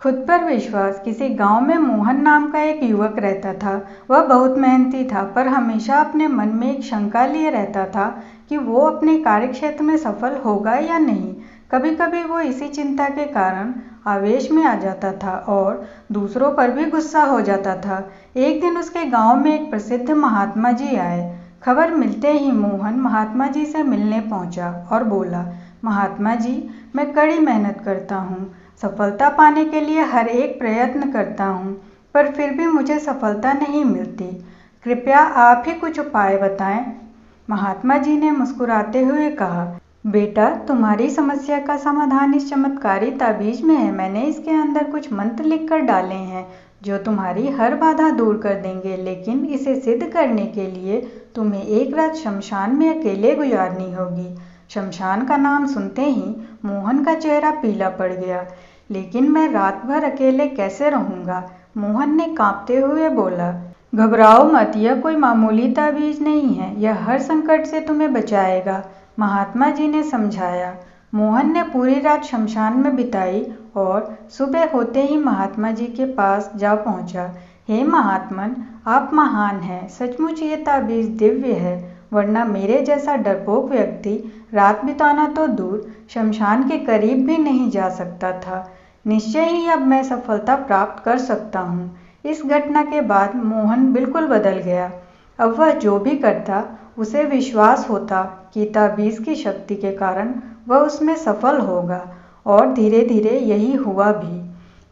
खुद पर विश्वास। किसी गांव में मोहन नाम का एक युवक रहता था। वह बहुत मेहनती था, पर हमेशा अपने मन में एक शंका लिए रहता था कि वो अपने कार्यक्षेत्र में सफल होगा या नहीं। कभी कभी वो इसी चिंता के कारण आवेश में आ जाता था और दूसरों पर भी गुस्सा हो जाता था। एक दिन उसके गांव में एक प्रसिद्ध महात्मा जी आए। खबर मिलते ही मोहन महात्मा जी से मिलने पहुंचा और बोला, महात्मा जी, मैं कड़ी मेहनत करता हूँ, सफलता पाने के लिए हर एक प्रयत्न करता हूँ, पर फिर भी मुझे सफलता नहीं मिलती। कृपया आप ही कुछ उपाय बताएं। महात्मा जी ने मुस्कुराते हुए कहा, बेटा, तुम्हारी समस्या का समाधान इस चमत्कारी ताबीज में है। मैंने इसके अंदर कुछ मंत्र लिखकर डाले हैं जो तुम्हारी हर बाधा दूर कर देंगे, लेकिन इसे सिद्ध करने के लिए तुम्हें एक रात शमशान में अकेले गुजारनी होगी। शमशान का नाम सुनते ही मोहन का चेहरा पीला पड़ गया। लेकिन मैं रात भर अकेले कैसे रहूंगा? मोहन ने कांपते हुए बोला। घबराओ मत, यह कोई मामूली ताबीज नहीं है, यह हर संकट से तुम्हें बचाएगा, महात्मा जी ने समझाया। मोहन ने पूरी रात शमशान में बिताई और सुबह होते ही महात्मा जी के पास जा पहुंचा। हे महात्मन, आप महान हैं, सचमुच ये ताबीज दिव्य है, वरना मेरे जैसा डरपोक व्यक्ति रात बिताना तो दूर शमशान के करीब भी नहीं जा सकता था। निश्चय ही अब मैं सफलता प्राप्त कर सकता हूँ। इस घटना के बाद मोहन बिल्कुल बदल गया। अब वह जो भी करता उसे विश्वास होता कि ताबीज की शक्ति के कारण वह उसमें सफल होगा, और धीरे धीरे यही हुआ भी।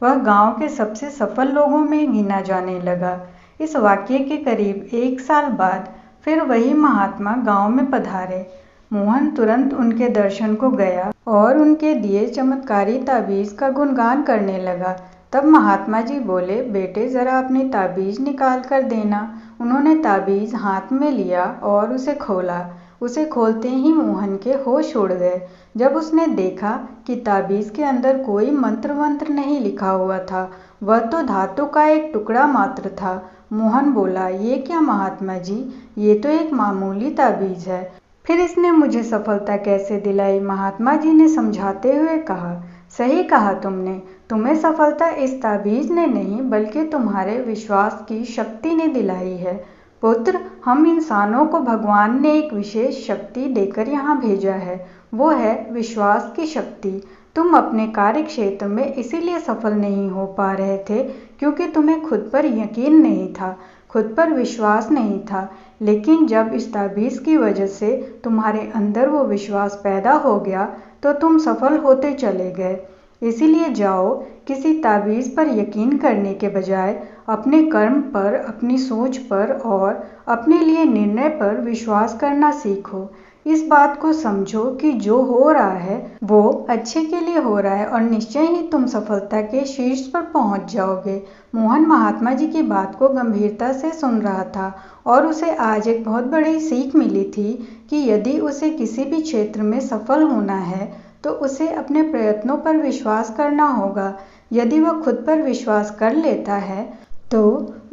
वह गांव के सबसे सफल लोगों में गिना जाने लगा। इस वाक्य के करीब 1 साल बाद फिर वही महात्मा गांव में पधारे। मोहन तुरंत उनके दर्शन को गया और उनके दिए चमत्कारी ताबीज का गुणगान करने लगा। तब महात्मा जी बोले, बेटे, जरा अपनी ताबीज निकाल कर देना। उन्होंने ताबीज हाथ में लिया और उसे खोला। उसे खोलते ही मोहन के होश उड़ गए। जब उसने देखा कि ताबीज के अंदर कोई मंत्र वंत्र नहीं लिखा हुआ था, वह तो धातु का एक टुकड़ा मात्र था। मोहन बोला, ये क्या महात्मा जी, ये तो एक मामूली ताबीज है, फिर इसने मुझे सफलता कैसे दिलाई? महात्मा जी ने समझाते हुए कहा, सही कहा तुमने, तुम्हें सफलता इस ताबीज ने नहीं बल्कि तुम्हारे विश्वास की शक्ति ने दिलाई है। पुत्र, हम इंसानों को भगवान ने एक विशेष शक्ति देकर यहाँ भेजा है, वो है विश्वास की शक्ति। तुम अपने कार्य क्षेत्र में इसीलिए सफल नहीं हो पा रहे थे क्योंकि तुम्हें खुद पर यकीन नहीं था, खुद पर विश्वास नहीं था। लेकिन जब इस ताबीज की वजह से तुम्हारे अंदर वो विश्वास पैदा हो गया तो तुम सफल होते चले गए। इसीलिए जाओ, किसी ताबीज पर यकीन करने के बजाय अपने कर्म पर, अपनी सोच पर और अपने लिए निर्णय पर विश्वास करना सीखो। इस बात को समझो कि जो हो रहा है वो अच्छे के लिए हो रहा है और निश्चय ही तुम सफलता के शीर्ष पर पहुंच जाओगे। मोहन महात्मा जी की बात को गंभीरता से सुन रहा था और उसे आज एक बहुत बड़ी सीख मिली थी कि यदि उसे किसी भी क्षेत्र में सफल होना है तो उसे अपने प्रयत्नों पर विश्वास करना होगा। यदि वह खुद पर विश्वास कर लेता है तो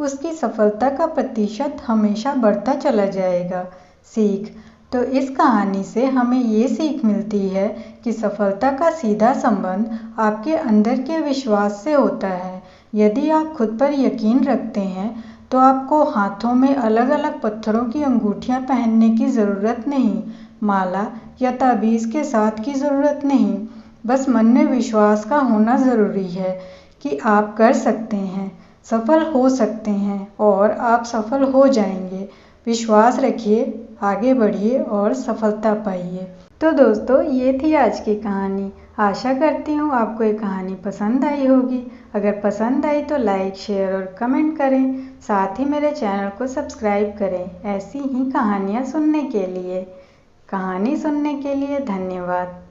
उसकी सफलता का प्रतिशत हमेशा बढ़ता चला जाएगा। सीख। तो इस कहानी से हमें ये सीख मिलती है कि सफलता का सीधा संबंध आपके अंदर के विश्वास से होता है। यदि आप खुद पर यकीन रखते हैं तो आपको हाथों में अलग अलग पत्थरों की अंगूठियां पहनने की ज़रूरत नहीं, माला या ताबीज़ के साथ की ज़रूरत नहीं। बस मन में विश्वास का होना ज़रूरी है कि आप कर सकते हैं, सफल हो सकते हैं और आप सफल हो जाएंगे। विश्वास रखिए, आगे बढ़िए और सफलता पाइए। तो दोस्तों, ये थी आज की कहानी। आशा करती हूँ आपको ये कहानी पसंद आई होगी। अगर पसंद आई तो लाइक, शेयर और कमेंट करें। साथ ही मेरे चैनल को सब्सक्राइब करें ऐसी ही कहानियाँ सुनने के लिए। कहानी सुनने के लिए धन्यवाद।